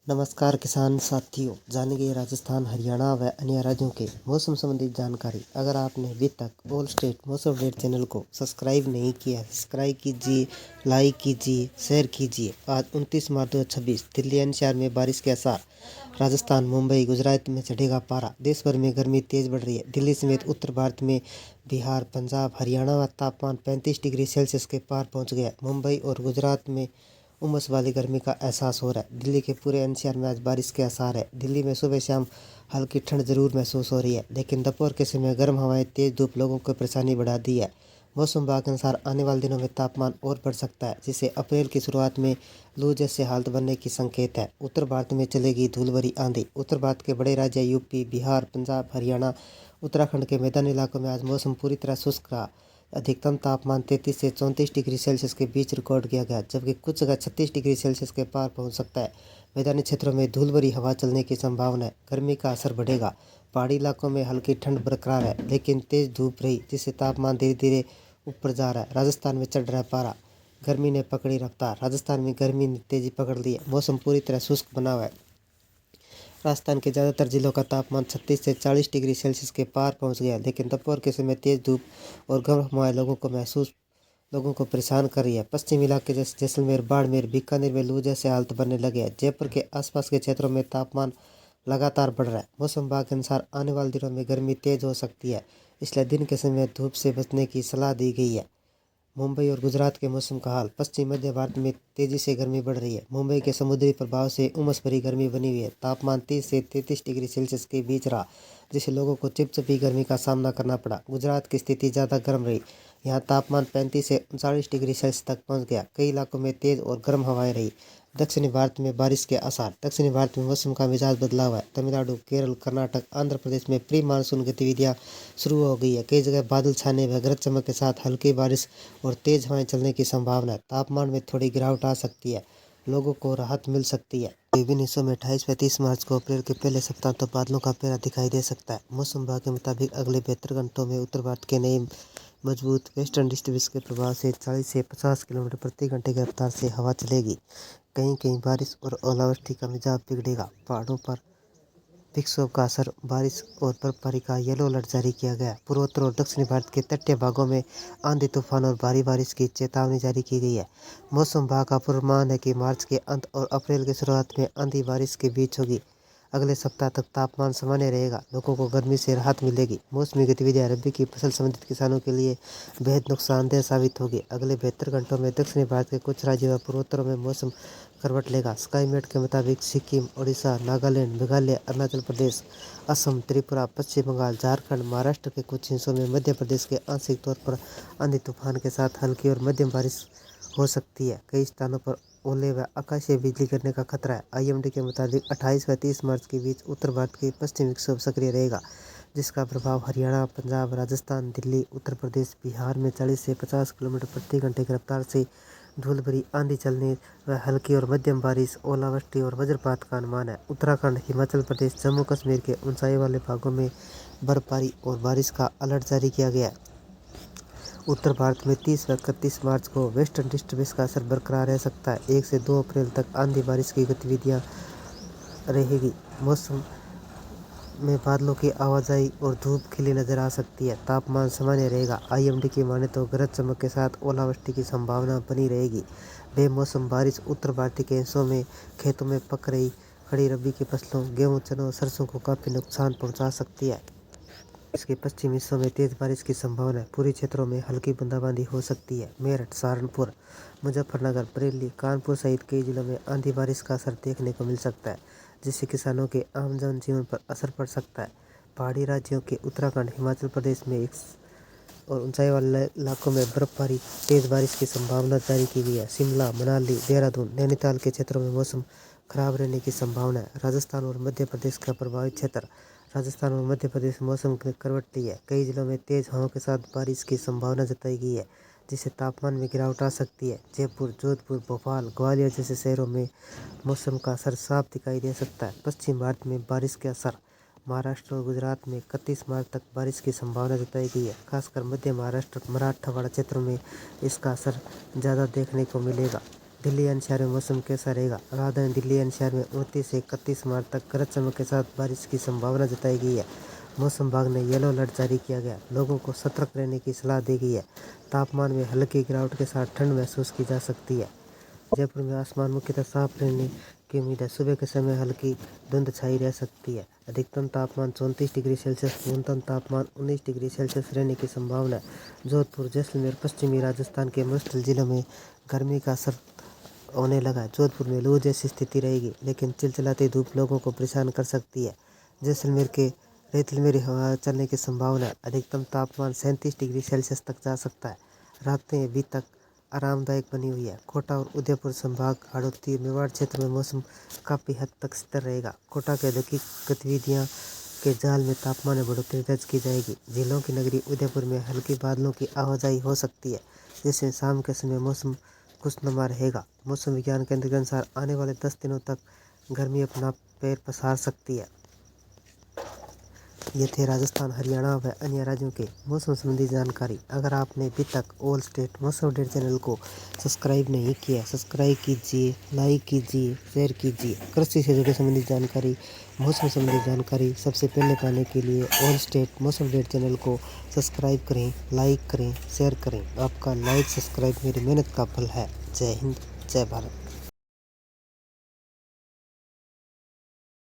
नमस्कार किसान साथियों, जानेंगे राजस्थान, हरियाणा व अन्य राज्यों के मौसम संबंधी जानकारी। अगर आपने अभी तक ऑल स्टेट मौसम अपडेट चैनल को सब्सक्राइब नहीं किया, सब्सक्राइब कीजिए, लाइक कीजिए, शेयर कीजिए। आज 29 मार्च 2026 दिल्ली एनसीआर में बारिश के आसार। राजस्थान, मुंबई, गुजरात में चढ़ेगा पारा। देश भर में गर्मी तेज बढ़ रही है। दिल्ली समेत उत्तर भारत में बिहार, पंजाब, हरियाणा व तापमान 35 डिग्री सेल्सियस के पार पहुँच गया। मुंबई और गुजरात में उमस वाली गर्मी का एहसास हो रहा है। दिल्ली के पूरे एनसीआर में आज बारिश के आसार है। दिल्ली में सुबह शाम हल्की ठंड जरूर महसूस हो रही है, लेकिन दोपहर के समय गर्म हवाएं, तेज धूप लोगों को परेशानी बढ़ा दी है। मौसम विभाग के अनुसार आने वाले दिनों में तापमान और बढ़ सकता है, जिससे अप्रैल की शुरुआत में लू जैसे हालत बनने की संकेत है। उत्तर भारत में चलेगी धूल भरी आंधी। उत्तर भारत के बड़े राज्य यूपी, बिहार, पंजाब, हरियाणा, उत्तराखंड के मैदानी इलाकों में आज मौसम पूरी तरह शुष्क रहा। अधिकतम तापमान 33 से 34 डिग्री सेल्सियस के बीच रिकॉर्ड किया गया, जबकि कुछ जगह 36 डिग्री सेल्सियस के पार पहुंच सकता है। मैदानी क्षेत्रों में धूल भरी हवा चलने की संभावना है। गर्मी का असर बढ़ेगा। पहाड़ी इलाकों में हल्की ठंड बरकरार है, लेकिन तेज धूप रही, जिससे तापमान धीरे धीरे ऊपर जा रहा है। राजस्थान में चढ़ रहा है पारा। गर्मी ने पकड़ी रफ्तार। राजस्थान में गर्मी ने तेजी पकड़ ली है। मौसम पूरी तरह शुष्क बना हुआ है। राजस्थान के ज़्यादातर जिलों का तापमान 36 से 40 डिग्री सेल्सियस के पार पहुंच गया, लेकिन दोपहर के समय तेज धूप और गर्म हवाएं लोगों को परेशान कर रही है। पश्चिमी इलाके जैसे जैसलमेर, बाड़मेर, बीकानेर में लू जैसे हालत बनने लगे हैं। जयपुर के आसपास के क्षेत्रों में तापमान लगातार बढ़ रहा है। मौसम विभाग के अनुसार आने वाले दिनों में गर्मी तेज हो सकती है, इसलिए दिन के समय धूप से बचने की सलाह दी गई है। मुंबई और गुजरात के मौसम का हाल। पश्चिम मध्य भारत में तेजी से गर्मी बढ़ रही है। मुंबई के समुद्री प्रभाव से उमस भरी गर्मी बनी हुई है। तापमान 30 से 33 डिग्री सेल्सियस के बीच रहा, जिससे लोगों को चिपचिपी गर्मी का सामना करना पड़ा। गुजरात की स्थिति ज़्यादा गर्म रही। यहाँ तापमान 35 से 39 डिग्री सेल्सियस तक पहुँच गया। कई इलाकों में तेज और गर्म हवाएं रही। दक्षिणी भारत में बारिश के आसार। दक्षिणी भारत में मौसम का मिजाज बदला हुआ है। तमिलनाडु, केरल, कर्नाटक, आंध्र प्रदेश में प्री मानसून गतिविधियां शुरू हो गई है। कई जगह बादल छाने व गरज चमक के साथ हल्की बारिश और तेज हवाएं चलने की संभावना है। तापमान में थोड़ी गिरावट आ सकती है। लोगों को राहत मिल सकती है। विभिन्न हिस्सों में 28 व 30 मार्च को अप्रैल के पहले सप्ताह तो बादलों का पहरा दिखाई दे सकता है। मौसम विभाग के मुताबिक अगले 72 घंटों में उत्तर भारत के नए मजबूत वेस्टर्न डिस्टर्बेंस के प्रभाव से 40 से 50 किलोमीटर प्रति घंटे की रफ्तार से हवा चलेगी। कहीं कहीं बारिश और ओलावृष्टि का मिजाज बिगड़ेगा। पहाड़ों पर विक्षोभ का असर, बारिश और बर्फबारी का येलो अलर्ट जारी किया गया। पूर्वोत्तर और दक्षिणी भारत के तटीय भागों में आंधी तूफान और भारी बारिश की चेतावनी जारी की गई है। मौसम विभाग का पूर्वानुमान है कि मार्च के अंत और अप्रैल की शुरुआत में आंधी बारिश के बीच होगी। अगले सप्ताह तक तापमान सामान्य रहेगा। लोगों को गर्मी से राहत मिलेगी। मौसमी गतिविधियां रबी की फसल संबंधित किसानों के लिए बेहद नुकसानदेह साबित होगी। अगले 72 घंटों में दक्षिणी भारत के कुछ राज्यों व पूर्वोत्तर में मौसम करवट लेगा। स्काईमेट के मुताबिक सिक्किम, ओडिशा, नागालैंड, मेघालय, अरुणाचल प्रदेश, असम, त्रिपुरा, पश्चिम बंगाल, झारखंड, महाराष्ट्र के कुछ हिस्सों में मध्य प्रदेश के आंशिक तौर पर आंधी तूफान के साथ हल्की और मध्यम बारिश हो सकती है। कई स्थानों पर ओले व आकाशीय बिजली गिरने का खतरा है। आईएमडी के मुताबिक 28 व 30 मार्च के बीच उत्तर भारत के पश्चिमी विक्षोभ सक्रिय रहेगा, जिसका प्रभाव हरियाणा, पंजाब, राजस्थान, दिल्ली, उत्तर प्रदेश, बिहार में 40 से 50 किलोमीटर प्रति घंटे की रफ्तार से धूल भरी आंधी चलने व हल्की और मध्यम बारिश, ओलावृष्टि और वज्रपात का अनुमान है। उत्तराखंड, हिमाचल प्रदेश, जम्मू कश्मीर के ऊंचाई वाले भागों में बर्फबारी और बारिश का अलर्ट जारी किया गया है। उत्तर भारत में 30 व 31 मार्च को वेस्टर्न डिस्टर्बेंस का असर बरकरार रह सकता है। 1 से 2 अप्रैल तक आंधी बारिश की गतिविधियां रहेगी। मौसम में बादलों की आवाजाही और धूप खिली नजर आ सकती है। तापमान सामान्य रहेगा। आईएमडी की माने तो गरज चमक के साथ ओलावृष्टि की संभावना बनी रहेगी। बेमौसम बारिश उत्तर भारतीय के हिस्सों में खेतों में पक रही खड़ी रबी की फसलों, गेहूं, चनों और सरसों को काफी नुकसान पहुंचा सकती है। इसके पश्चिमी हिस्सों में तेज बारिश की संभावना है। पूर्वी क्षेत्रों में हल्की बूंदाबांदी हो सकती है। मेरठ, सहारनपुर, मुजफ्फरनगर, बरेली, कानपुर सहित कई जिलों में आंधी बारिश का असर देखने को मिल सकता है, जिससे किसानों के आम जनजीवन पर असर पड़ सकता है। पहाड़ी राज्यों के उत्तराखंड, हिमाचल प्रदेश में और ऊंचाई वाले इलाकों में बर्फबारी, तेज बारिश की संभावना जारी की गई है। शिमला, मनाली, देहरादून, नैनीताल के क्षेत्रों में मौसम खराब रहने की संभावना है। राजस्थान और मध्य प्रदेश का प्रभावित क्षेत्र। राजस्थान और मध्य प्रदेश मौसम ने करवट ली है। कई जिलों में तेज हवाओं के साथ बारिश की संभावना जताई गई है, जिससे तापमान में गिरावट आ सकती है। जयपुर, जोधपुर, भोपाल, ग्वालियर जैसे शहरों में मौसम का असर साफ दिखाई दे सकता है। पश्चिम भारत में बारिश के असर। महाराष्ट्र और गुजरात में 31 मार्च तक बारिश की संभावना जताई गई है। खासकर मध्य महाराष्ट्र, मराठवाड़ा क्षेत्रों में इसका असर ज़्यादा देखने को मिलेगा। दिल्ली एनसीआर में मौसम कैसा रहेगा? राजधानी दिल्ली एनसीआर में 29 से 31 मार्च तक गरज चमक के साथ बारिश की संभावना जताई गई है। मौसम विभाग ने येलो अलर्ट जारी किया गया। लोगों को सतर्क रहने की सलाह दी गई है। तापमान में हल्की गिरावट के साथ ठंड महसूस की जा सकती है। जयपुर में आसमान मुख्यतः साफ रहने की उम्मीद है। सुबह के समय हल्की धुंध छाई रह सकती है। अधिकतम तापमान 34 डिग्री सेल्सियस, न्यूनतम तापमान 19 डिग्री सेल्सियस रहने की संभावना है। जोधपुर, जैसलमेर, पश्चिमी राजस्थान के मरुस्थल जिलों में गर्मी का असर होने लगा है। जोधपुर में लू जैसी स्थिति रहेगी, लेकिन चिलचिलाती धूप लोगों को परेशान कर सकती है। जैसलमेर के रेतीली हवा चलने की संभावना है। अधिकतम तापमान 37 डिग्री सेल्सियस तक जा सकता है। रातें अभी तक आरामदायक बनी हुई है। कोटा और उदयपुर संभाग, हाड़ौती, मेवाड़ क्षेत्र में मौसम काफ़ी हद तक स्थिर रहेगा। कोटा के औद्योगिक गतिविधियां के जाल में तापमान में बढ़ोतरी दर्ज की जाएगी। झीलों की नगरी उदयपुर में हल्की बादलों की आवाजाही हो सकती है, जिससे शाम के समय मौसम खुशनुमा रहेगा। मौसम विज्ञान केंद्र के अनुसार आने वाले 10 दिनों तक गर्मी अपना पैर पसार सकती है। ये थे राजस्थान, हरियाणा व अन्य राज्यों के मौसम संबंधी जानकारी। अगर आपने अभी तक ऑल स्टेट मौसम अपडेट चैनल को सब्सक्राइब नहीं किया, सब्सक्राइब कीजिए, लाइक कीजिए, शेयर कीजिए। कृषि से जुड़े संबंधी जानकारी, मौसम संबंधी जानकारी सबसे पहले पाने के लिए ऑल स्टेट मौसम अपडेट चैनल को सब्सक्राइब करें, लाइक करें, शेयर करें। आपका लाइक सब्सक्राइब मेरी मेहनत का फल है। जय हिंद, जय भारत।